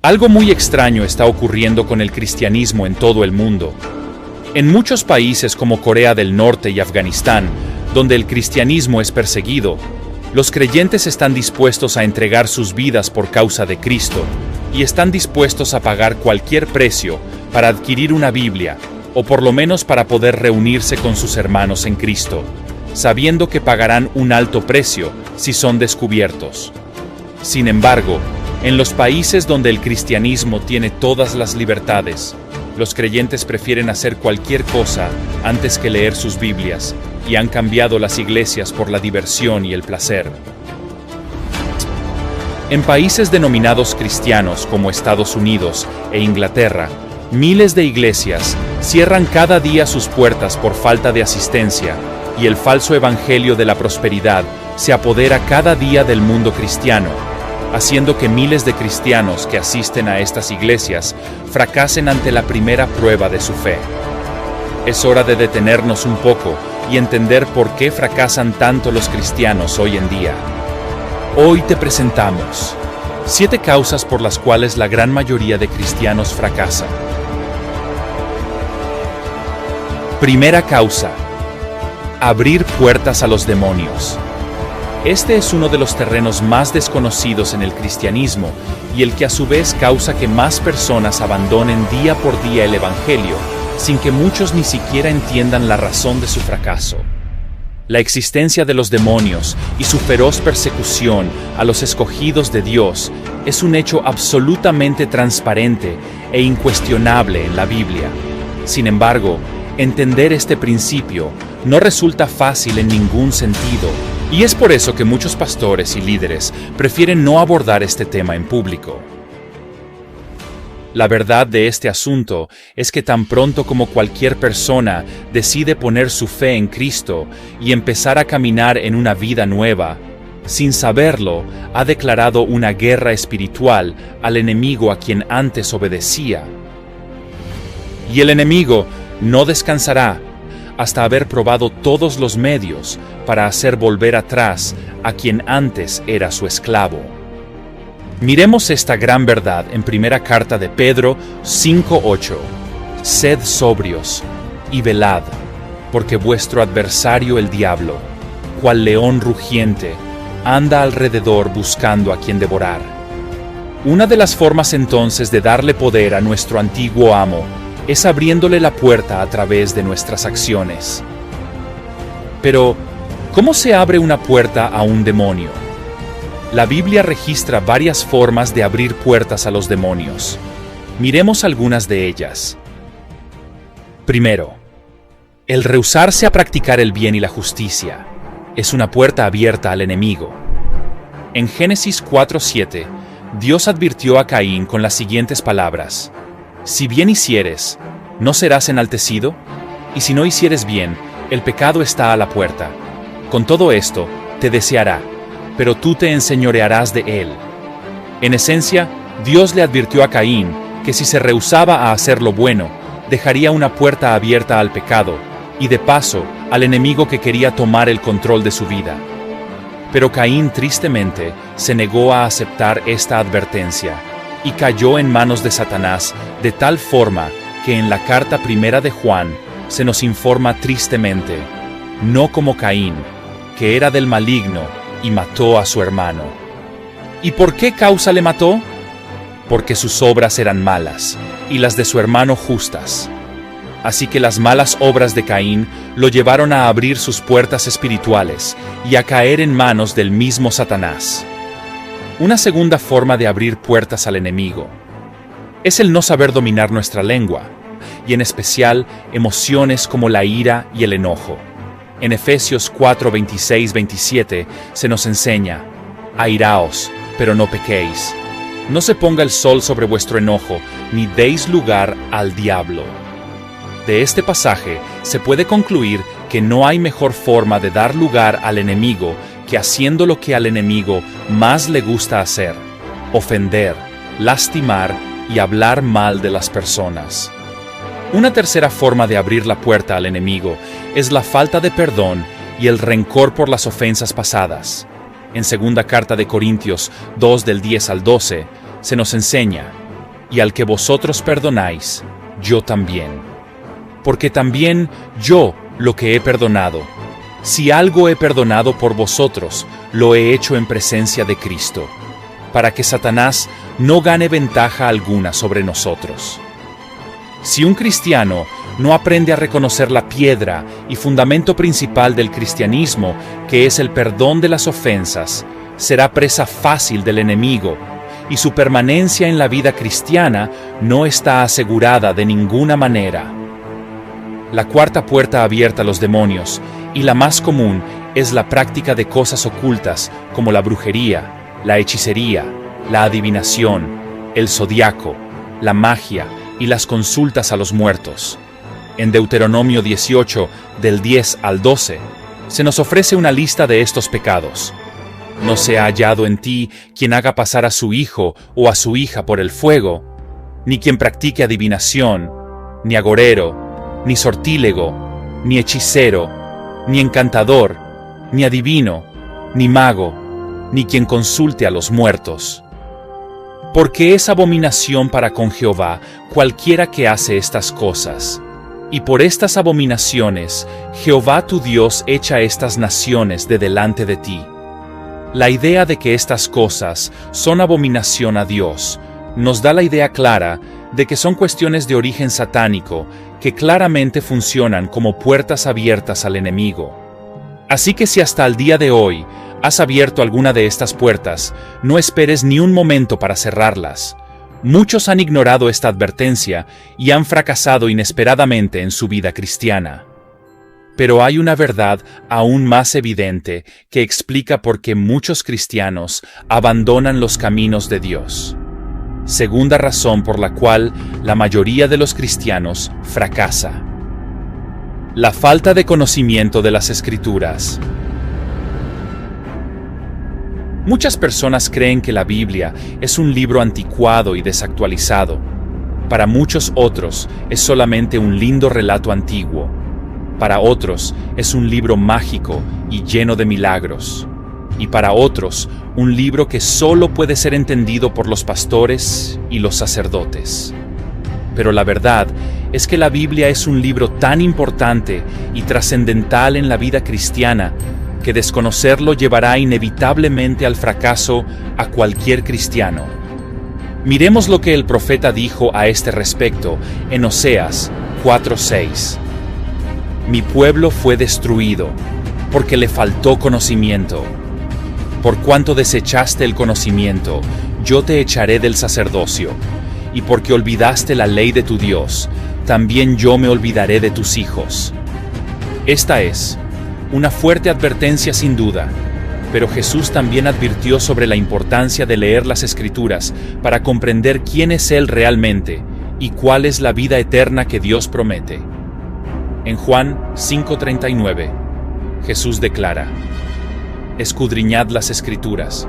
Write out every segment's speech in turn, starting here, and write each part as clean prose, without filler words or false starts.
Algo muy extraño está ocurriendo con el cristianismo en todo el mundo. En muchos países como Corea del Norte y Afganistán, donde el cristianismo es perseguido, los creyentes están dispuestos a entregar sus vidas por causa de Cristo y están dispuestos a pagar cualquier precio para adquirir una Biblia, o por lo menos para poder reunirse con sus hermanos en Cristo, sabiendo que pagarán un alto precio si son descubiertos. Sin embargo, en los países donde el cristianismo tiene todas las libertades, los creyentes prefieren hacer cualquier cosa antes que leer sus Biblias y han cambiado las iglesias por la diversión y el placer. En países denominados cristianos como Estados Unidos e Inglaterra, miles de iglesias cierran cada día sus puertas por falta de asistencia y el falso evangelio de la prosperidad se apodera cada día del mundo cristiano, haciendo que miles de cristianos que asisten a estas iglesias fracasen ante la primera prueba de su fe. Es hora de detenernos un poco y entender por qué fracasan tanto los cristianos hoy en día. Hoy te presentamos 7 causas por las cuales la gran mayoría de cristianos fracasan. Primera causa: abrir puertas a los demonios. Este es uno de los terrenos más desconocidos en el cristianismo y el que a su vez causa que más personas abandonen día por día el Evangelio, sin que muchos ni siquiera entiendan la razón de su fracaso. La existencia de los demonios y su feroz persecución a los escogidos de Dios es un hecho absolutamente transparente e incuestionable en la Biblia. Sin embargo, entender este principio no resulta fácil en ningún sentido, y es por eso que muchos pastores y líderes prefieren no abordar este tema en público. La verdad de este asunto es que tan pronto como cualquier persona decide poner su fe en Cristo y empezar a caminar en una vida nueva, sin saberlo, ha declarado una guerra espiritual al enemigo a quien antes obedecía. Y el enemigo no descansará hasta haber probado todos los medios para hacer volver atrás a quien antes era su esclavo. Miremos esta gran verdad en primera carta de Pedro 5:8. Sed sobrios y velad, porque vuestro adversario el diablo, cual león rugiente, anda alrededor buscando a quien devorar. Una de las formas entonces de darle poder a nuestro antiguo amo es abriéndole la puerta a través de nuestras acciones. Pero, ¿cómo se abre una puerta a un demonio? La Biblia registra varias formas de abrir puertas a los demonios. Miremos algunas de ellas. Primero, el rehusarse a practicar el bien y la justicia es una puerta abierta al enemigo. En Génesis 4:7, Dios advirtió a Caín con las siguientes palabras: si bien hicieres, ¿no serás enaltecido? Y si no hicieres bien, el pecado está a la puerta. Con todo esto, te deseará, pero tú te enseñorearás de él. En esencia, Dios le advirtió a Caín que si se rehusaba a hacer lo bueno, dejaría una puerta abierta al pecado, y de paso, al enemigo que quería tomar el control de su vida. Pero Caín tristemente se negó a aceptar esta advertencia, y cayó en manos de Satanás de tal forma que en la carta primera de Juan se nos informa tristemente: no como Caín, que era del maligno y mató a su hermano. ¿Y por qué causa le mató? Porque sus obras eran malas y las de su hermano justas. Así que las malas obras de Caín lo llevaron a abrir sus puertas espirituales y a caer en manos del mismo Satanás. Una segunda forma de abrir puertas al enemigo es el no saber dominar nuestra lengua, y en especial emociones como la ira y el enojo. En Efesios 4:26-27 se nos enseña: airaos, pero no pequéis. No se ponga el sol sobre vuestro enojo, ni deis lugar al diablo. De este pasaje se puede concluir que no hay mejor forma de dar lugar al enemigo que haciendo lo que al enemigo más le gusta hacer: ofender, lastimar y hablar mal de las personas. Una tercera forma de abrir la puerta al enemigo es la falta de perdón y el rencor por las ofensas pasadas. En segunda carta de Corintios 2 del 10 al 12 se nos enseña: y al que vosotros perdonáis, yo también. Porque también yo lo que he perdonado, si algo he perdonado por vosotros, lo he hecho en presencia de Cristo, para que Satanás no gane ventaja alguna sobre nosotros. Si un cristiano no aprende a reconocer la piedra y fundamento principal del cristianismo, que es el perdón de las ofensas, será presa fácil del enemigo, y su permanencia en la vida cristiana no está asegurada de ninguna manera. La cuarta puerta abierta a los demonios, y la más común, es la práctica de cosas ocultas como la brujería, la hechicería, la adivinación, el zodiaco, la magia y las consultas a los muertos. En Deuteronomio 18, del 10 al 12, se nos ofrece una lista de estos pecados. No se ha hallado en ti quien haga pasar a su hijo o a su hija por el fuego, ni quien practique adivinación, ni agorero, ni sortílego, ni hechicero, ni encantador, ni adivino, ni mago, ni quien consulte a los muertos. Porque es abominación para con Jehová cualquiera que hace estas cosas. Y por estas abominaciones, Jehová tu Dios echa estas naciones de delante de ti. La idea de que estas cosas son abominación a Dios nos da la idea clara de que son cuestiones de origen satánico que claramente funcionan como puertas abiertas al enemigo. Así que si hasta el día de hoy has abierto alguna de estas puertas, no esperes ni un momento para cerrarlas. Muchos han ignorado esta advertencia y han fracasado inesperadamente en su vida cristiana. Pero hay una verdad aún más evidente que explica por qué muchos cristianos abandonan los caminos de Dios. Segunda razón por la cual la mayoría de los cristianos fracasa: la falta de conocimiento de las Escrituras. Muchas personas creen que la Biblia es un libro anticuado y desactualizado. Para muchos otros es solamente un lindo relato antiguo. Para otros es un libro mágico y lleno de milagros. Y para otros, un libro que solo puede ser entendido por los pastores y los sacerdotes. Pero la verdad es que la Biblia es un libro tan importante y trascendental en la vida cristiana que desconocerlo llevará inevitablemente al fracaso a cualquier cristiano. Miremos lo que el profeta dijo a este respecto en Oseas 4:6. Mi pueblo fue destruido, porque le faltó conocimiento. Por cuanto desechaste el conocimiento, yo te echaré del sacerdocio, y porque olvidaste la ley de tu Dios, también yo me olvidaré de tus hijos. Esta es una fuerte advertencia sin duda, pero Jesús también advirtió sobre la importancia de leer las Escrituras para comprender quién es Él realmente y cuál es la vida eterna que Dios promete. En Juan 5:39, Jesús declara: escudriñad las Escrituras,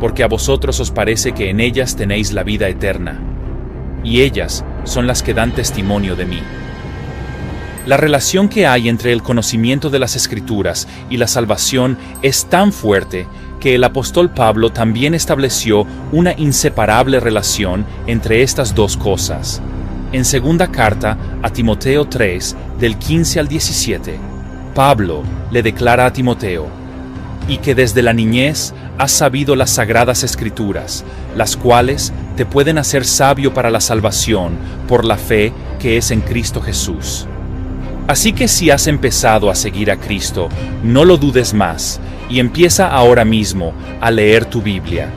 porque a vosotros os parece que en ellas tenéis la vida eterna, y ellas son las que dan testimonio de mí. La relación que hay entre el conocimiento de las Escrituras y la salvación es tan fuerte que el apóstol Pablo también estableció una inseparable relación entre estas dos cosas. En segunda carta a Timoteo 3, del 15 al 17, Pablo le declara a Timoteo: y que desde la niñez has sabido las sagradas Escrituras, las cuales te pueden hacer sabio para la salvación por la fe que es en Cristo Jesús. Así que si has empezado a seguir a Cristo, no lo dudes más y empieza ahora mismo a leer tu Biblia.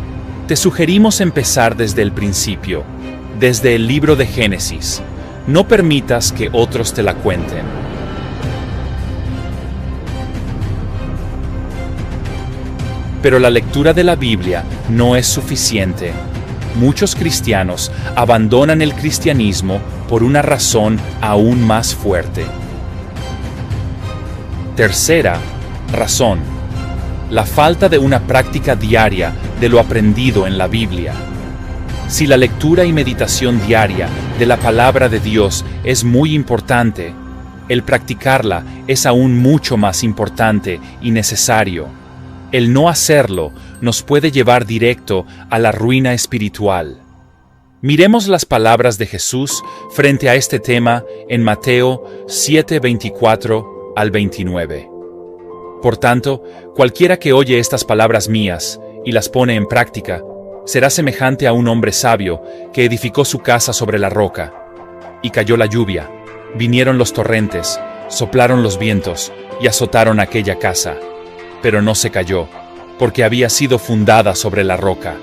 Te sugerimos empezar desde el principio, desde el libro de Génesis. No permitas que otros te la cuenten. Pero la lectura de la Biblia no es suficiente. Muchos cristianos abandonan el cristianismo por una razón aún más fuerte. Tercera razón: la falta de una práctica diaria de lo aprendido en la Biblia. Si la lectura y meditación diaria de la palabra de Dios es muy importante, el practicarla es aún mucho más importante y necesario. El no hacerlo nos puede llevar directo a la ruina espiritual. Miremos las palabras de Jesús frente a este tema en Mateo 7:24 al 29. Por tanto, cualquiera que oye estas palabras mías y las pone en práctica, será semejante a un hombre sabio que edificó su casa sobre la roca. Y cayó la lluvia, vinieron los torrentes, soplaron los vientos y azotaron aquella casa. Pero no se cayó, porque había sido fundada sobre la roca.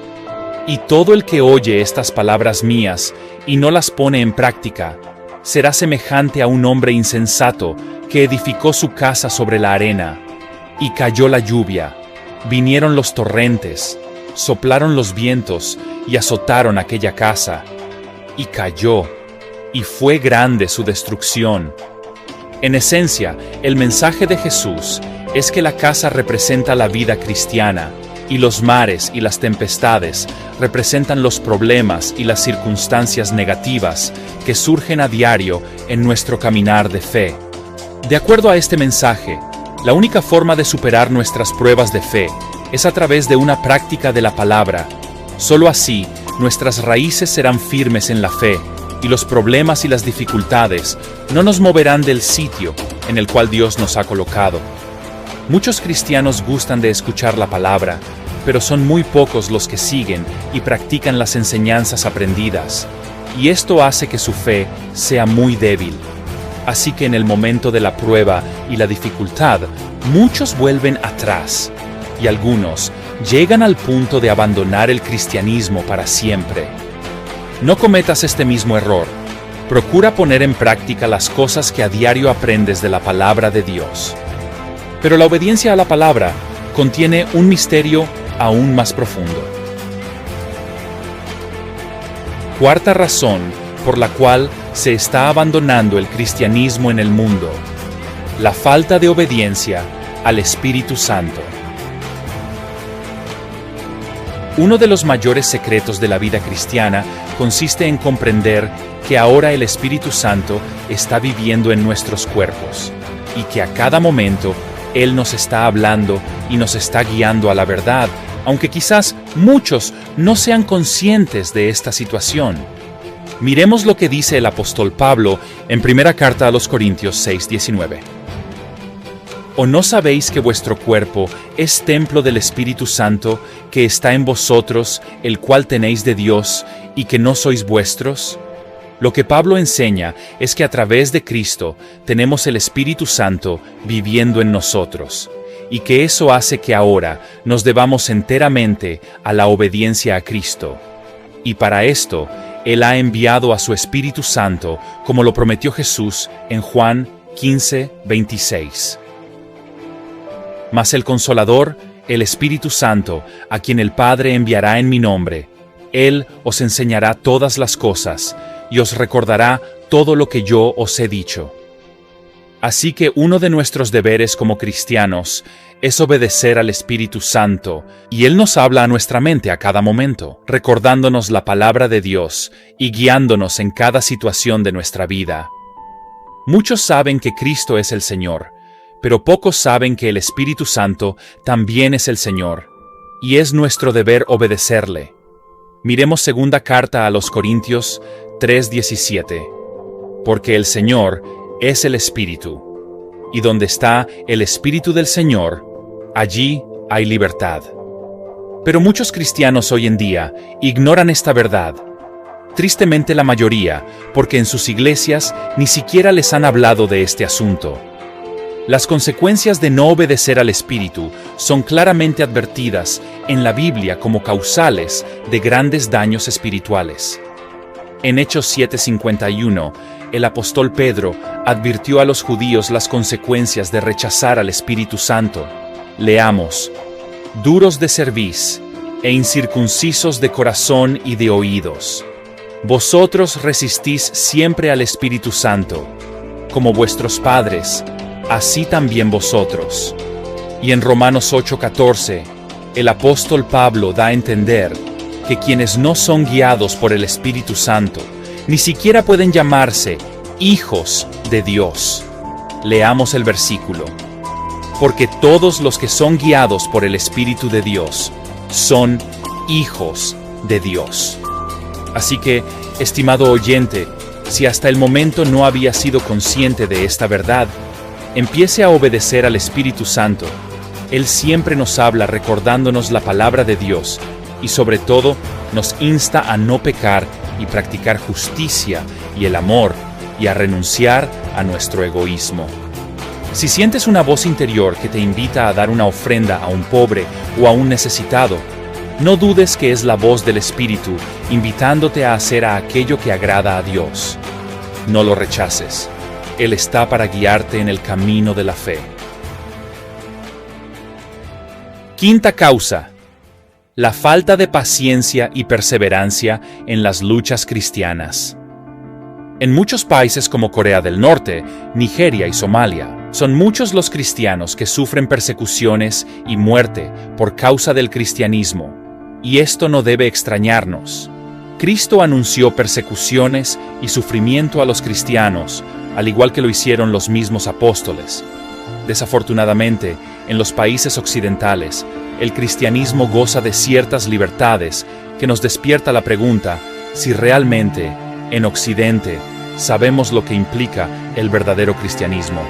Y todo el que oye estas palabras mías y no las pone en práctica, será semejante a un hombre insensato que edificó su casa sobre la arena. Y cayó la lluvia, vinieron los torrentes, soplaron los vientos y azotaron aquella casa. Y cayó, y fue grande su destrucción. En esencia, el mensaje de Jesús es que la casa representa la vida cristiana, y los mares y las tempestades representan los problemas y las circunstancias negativas que surgen a diario en nuestro caminar de fe. De acuerdo a este mensaje, la única forma de superar nuestras pruebas de fe es a través de una práctica de la palabra. Solo así, nuestras raíces serán firmes en la fe, y los problemas y las dificultades no nos moverán del sitio en el cual Dios nos ha colocado. Muchos cristianos gustan de escuchar la palabra, pero son muy pocos los que siguen y practican las enseñanzas aprendidas, y esto hace que su fe sea muy débil. Así que en el momento de la prueba y la dificultad, muchos vuelven atrás, y algunos llegan al punto de abandonar el cristianismo para siempre. No cometas este mismo error. Procura poner en práctica las cosas que a diario aprendes de la palabra de Dios. Pero la obediencia a la palabra contiene un misterio aún más profundo. Cuarta razón por la cual se está abandonando el cristianismo en el mundo: la falta de obediencia al Espíritu Santo. Uno de los mayores secretos de la vida cristiana consiste en comprender que ahora el Espíritu Santo está viviendo en nuestros cuerpos, y que a cada momento Él nos está hablando y nos está guiando a la verdad, aunque quizás muchos no sean conscientes de esta situación. Miremos lo que dice el apóstol Pablo en primera carta a los Corintios 6:19. ¿O no sabéis que vuestro cuerpo es templo del Espíritu Santo que está en vosotros, el cual tenéis de Dios, y que no sois vuestros? Lo que Pablo enseña es que a través de Cristo tenemos el Espíritu Santo viviendo en nosotros, y que eso hace que ahora nos debamos enteramente a la obediencia a Cristo. Y para esto, Él ha enviado a su Espíritu Santo, como lo prometió Jesús en Juan 15:26. Mas el Consolador, el Espíritu Santo, a quien el Padre enviará en mi nombre, Él os enseñará todas las cosas, y os recordará todo lo que yo os he dicho. Así que uno de nuestros deberes como cristianos es obedecer al Espíritu Santo, y Él nos habla a nuestra mente a cada momento, recordándonos la palabra de Dios y guiándonos en cada situación de nuestra vida. Muchos saben que Cristo es el Señor, pero pocos saben que el Espíritu Santo también es el Señor, y es nuestro deber obedecerle. Miremos segunda carta a los Corintios 3:17. Porque el Señor es el Espíritu, y donde está el Espíritu del Señor, allí hay libertad. Pero muchos cristianos hoy en día ignoran esta verdad. Tristemente la mayoría, porque en sus iglesias ni siquiera les han hablado de este asunto. Las consecuencias de no obedecer al Espíritu son claramente advertidas en la Biblia como causales de grandes daños espirituales. En Hechos 7:51, el apóstol Pedro advirtió a los judíos las consecuencias de rechazar al Espíritu Santo. Leamos: duros de cerviz e incircuncisos de corazón y de oídos. Vosotros resistís siempre al Espíritu Santo, como vuestros padres, así también vosotros. Y en Romanos 8:14, el apóstol Pablo da a entender que quienes no son guiados por el Espíritu Santo ni siquiera pueden llamarse hijos de Dios. Leamos el versículo: porque todos los que son guiados por el Espíritu de Dios son hijos de Dios. Así que, estimado oyente, si hasta el momento no había sido consciente de esta verdad, empiece a obedecer al Espíritu Santo. Él siempre nos habla recordándonos la palabra de Dios y sobre todo nos insta a no pecar y practicar justicia y el amor y a renunciar a nuestro egoísmo. Si sientes una voz interior que te invita a dar una ofrenda a un pobre o a un necesitado, no dudes que es la voz del Espíritu invitándote a hacer aquello que agrada a Dios. No lo rechaces. Él está para guiarte en el camino de la fe. Quinta causa: la falta de paciencia y perseverancia en las luchas cristianas. En muchos países como Corea del Norte, Nigeria y Somalia, son muchos los cristianos que sufren persecuciones y muerte por causa del cristianismo, y esto no debe extrañarnos. Cristo anunció persecuciones y sufrimiento a los cristianos, al igual que lo hicieron los mismos apóstoles. Desafortunadamente, en los países occidentales, el cristianismo goza de ciertas libertades que nos despierta la pregunta si realmente, en Occidente, sabemos lo que implica el verdadero cristianismo.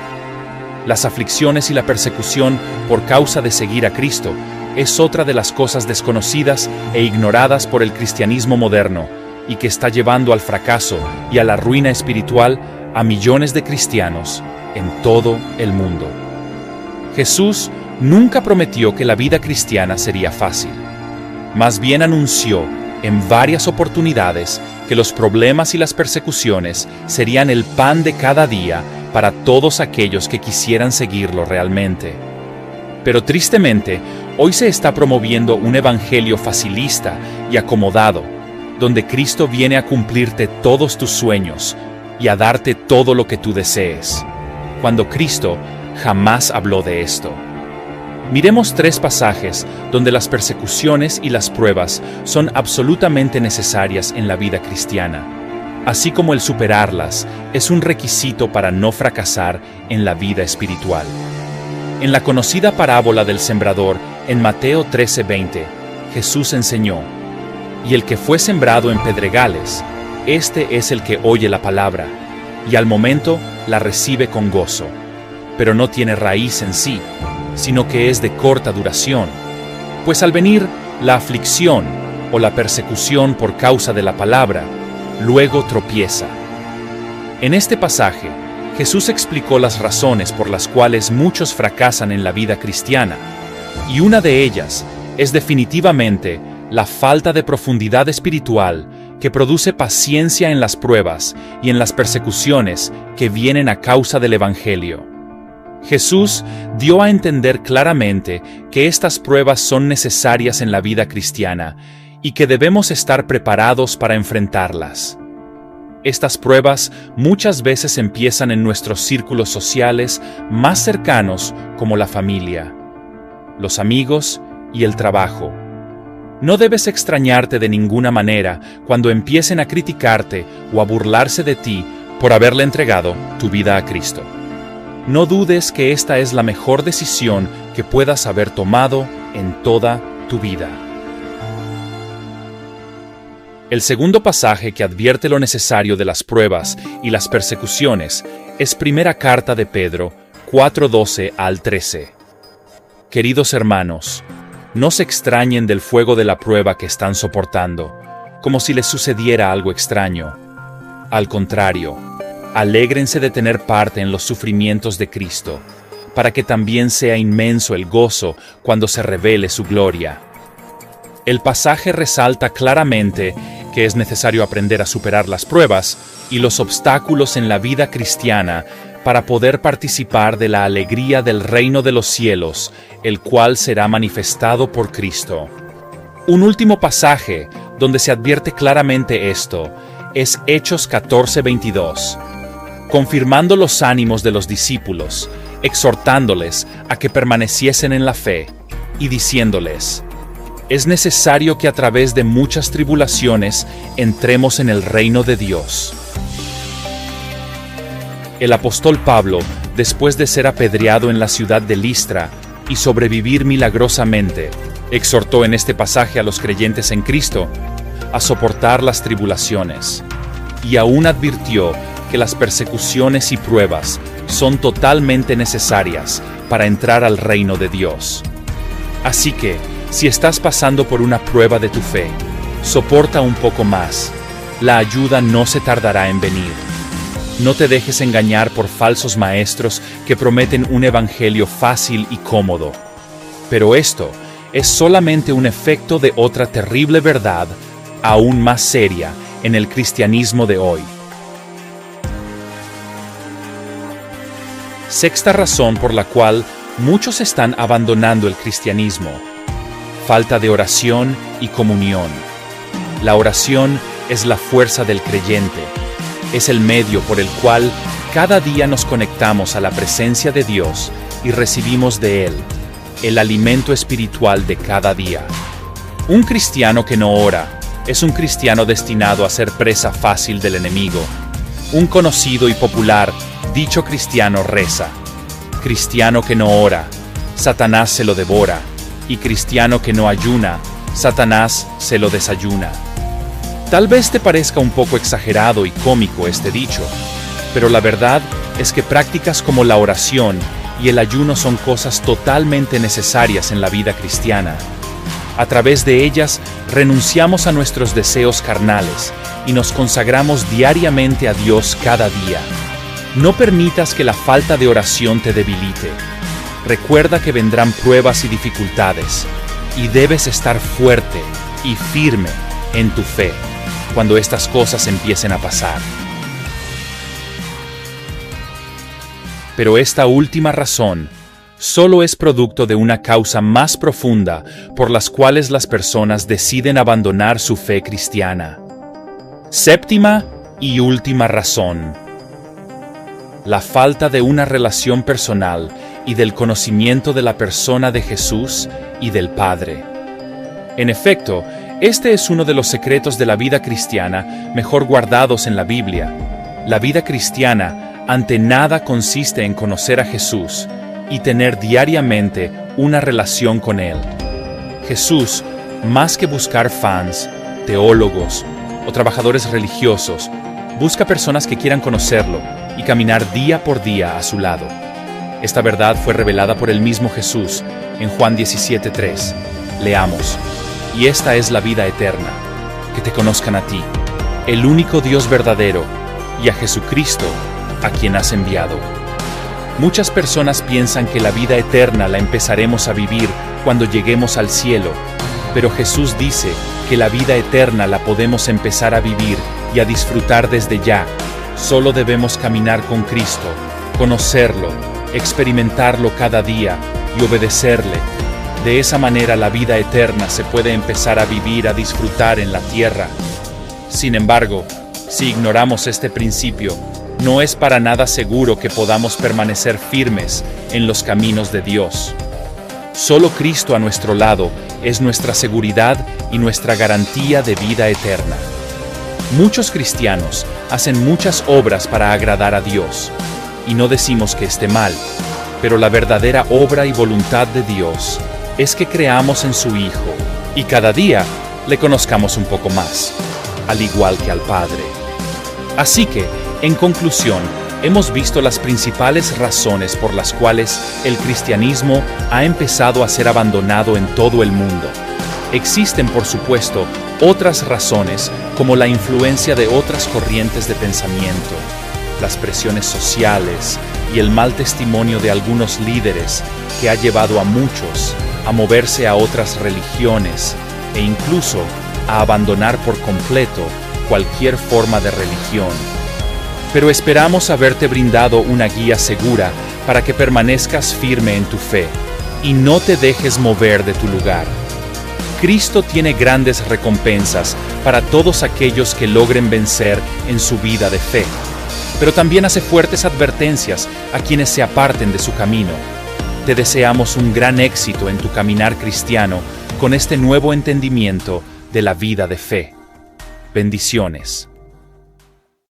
Las aflicciones y la persecución por causa de seguir a Cristo es otra de las cosas desconocidas e ignoradas por el cristianismo moderno y que está llevando al fracaso y a la ruina espiritual a millones de cristianos en todo el mundo. Jesús nunca prometió que la vida cristiana sería fácil. Más bien anunció en varias oportunidades que los problemas y las persecuciones serían el pan de cada día para todos aquellos que quisieran seguirlo realmente. Pero tristemente, hoy se está promoviendo un evangelio facilista y acomodado, donde Cristo viene a cumplirte todos tus sueños y a darte todo lo que tú desees, cuando Cristo jamás habló de esto. Miremos 3 pasajes donde las persecuciones y las pruebas son absolutamente necesarias en la vida cristiana, así como el superarlas es un requisito para no fracasar en la vida espiritual. En la conocida parábola del sembrador, en Mateo 13:20, Jesús enseñó: «Y el que fue sembrado en pedregales, este es el que oye la palabra, y al momento la recibe con gozo, pero no tiene raíz en sí, sino que es de corta duración, pues al venir la aflicción o la persecución por causa de la palabra, luego tropieza». En este pasaje, Jesús explicó las razones por las cuales muchos fracasan en la vida cristiana, y una de ellas es definitivamente la falta de profundidad espiritual que produce paciencia en las pruebas y en las persecuciones que vienen a causa del Evangelio. Jesús dio a entender claramente que estas pruebas son necesarias en la vida cristiana y que debemos estar preparados para enfrentarlas. Estas pruebas muchas veces empiezan en nuestros círculos sociales más cercanos, como la familia, los amigos y el trabajo. No debes extrañarte de ninguna manera cuando empiecen a criticarte o a burlarse de ti por haberle entregado tu vida a Cristo. No dudes que esta es la mejor decisión que puedas haber tomado en toda tu vida. El segundo pasaje que advierte lo necesario de las pruebas y las persecuciones es Primera Carta de Pedro 4:12 al 13. Queridos hermanos, no se extrañen del fuego de la prueba que están soportando, como si les sucediera algo extraño. Al contrario, alégrense de tener parte en los sufrimientos de Cristo, para que también sea inmenso el gozo cuando se revele su gloria. El pasaje resalta claramente que es necesario aprender a superar las pruebas y los obstáculos en la vida cristiana para poder participar de la alegría del reino de los cielos, el cual será manifestado por Cristo. Un último pasaje donde se advierte claramente esto es Hechos 14:22, confirmando los ánimos de los discípulos, exhortándoles a que permaneciesen en la fe y diciéndoles: es necesario que a través de muchas tribulaciones entremos en el reino de Dios. El apóstol Pablo, después de ser apedreado en la ciudad de Listra y sobrevivir milagrosamente, exhortó en este pasaje a los creyentes en Cristo a soportar las tribulaciones, y aún advirtió que las persecuciones y pruebas son totalmente necesarias para entrar al reino de Dios. Así que, si estás pasando por una prueba de tu fe, soporta un poco más. La ayuda no se tardará en venir. No te dejes engañar por falsos maestros que prometen un evangelio fácil y cómodo. Pero esto es solamente un efecto de otra terrible verdad, aún más seria, en el cristianismo de hoy. Sexta razón por la cual muchos están abandonando el cristianismo: falta de oración y comunión. La oración es la fuerza del creyente. Es el medio por el cual cada día nos conectamos a la presencia de Dios y recibimos de Él el alimento espiritual de cada día. Un cristiano que no ora es un cristiano destinado a ser presa fácil del enemigo. Un conocido y popular dicho cristiano reza: cristiano que no ora, Satanás se lo devora, y cristiano que no ayuna, Satanás se lo desayuna. Tal vez te parezca un poco exagerado y cómico este dicho, pero la verdad es que prácticas como la oración y el ayuno son cosas totalmente necesarias en la vida cristiana. A través de ellas renunciamos a nuestros deseos carnales y nos consagramos diariamente a Dios cada día. No permitas que la falta de oración te debilite. Recuerda que vendrán pruebas y dificultades, y debes estar fuerte y firme en tu fe cuando estas cosas empiecen a pasar. Pero esta última razón solo es producto de una causa más profunda por las cuales las personas deciden abandonar su fe cristiana. Séptima y última razón: la falta de una relación personal y del conocimiento de la persona de Jesús y del Padre. En efecto, este es uno de los secretos de la vida cristiana mejor guardados en la Biblia. La vida cristiana, ante nada, consiste en conocer a Jesús y tener diariamente una relación con Él. Jesús, más que buscar fans, teólogos o trabajadores religiosos, busca personas que quieran conocerlo y caminar día por día a su lado. Esta verdad fue revelada por el mismo Jesús en Juan 17:3. Leamos: y esta es la vida eterna, que te conozcan a ti, el único Dios verdadero, y a Jesucristo, a quien has enviado. Muchas personas piensan que la vida eterna la empezaremos a vivir cuando lleguemos al cielo, pero Jesús dice que la vida eterna la podemos empezar a vivir y a disfrutar desde ya. Solo debemos caminar con Cristo, conocerlo, experimentarlo cada día y obedecerle. De esa manera la vida eterna se puede empezar a vivir, a disfrutar en la tierra. Sin embargo, si ignoramos este principio, no es para nada seguro que podamos permanecer firmes en los caminos de Dios. Solo Cristo a nuestro lado es nuestra seguridad y nuestra garantía de vida eterna. Muchos cristianos hacen muchas obras para agradar a Dios, y no decimos que esté mal, pero la verdadera obra y voluntad de Dios es que creamos en su Hijo y cada día le conozcamos un poco más, al igual que al Padre. Así que, en conclusión, hemos visto las principales razones por las cuales el cristianismo ha empezado a ser abandonado en todo el mundo. Existen, por supuesto, otras razones como la influencia de otras corrientes de pensamiento, las presiones sociales y el mal testimonio de algunos líderes que ha llevado a muchos a moverse a otras religiones e incluso a abandonar por completo cualquier forma de religión. Pero esperamos haberte brindado una guía segura para que permanezcas firme en tu fe y no te dejes mover de tu lugar. Cristo tiene grandes recompensas para todos aquellos que logren vencer en su vida de fe, pero también hace fuertes advertencias a quienes se aparten de su camino. Te deseamos un gran éxito en tu caminar cristiano con este nuevo entendimiento de la vida de fe. Bendiciones.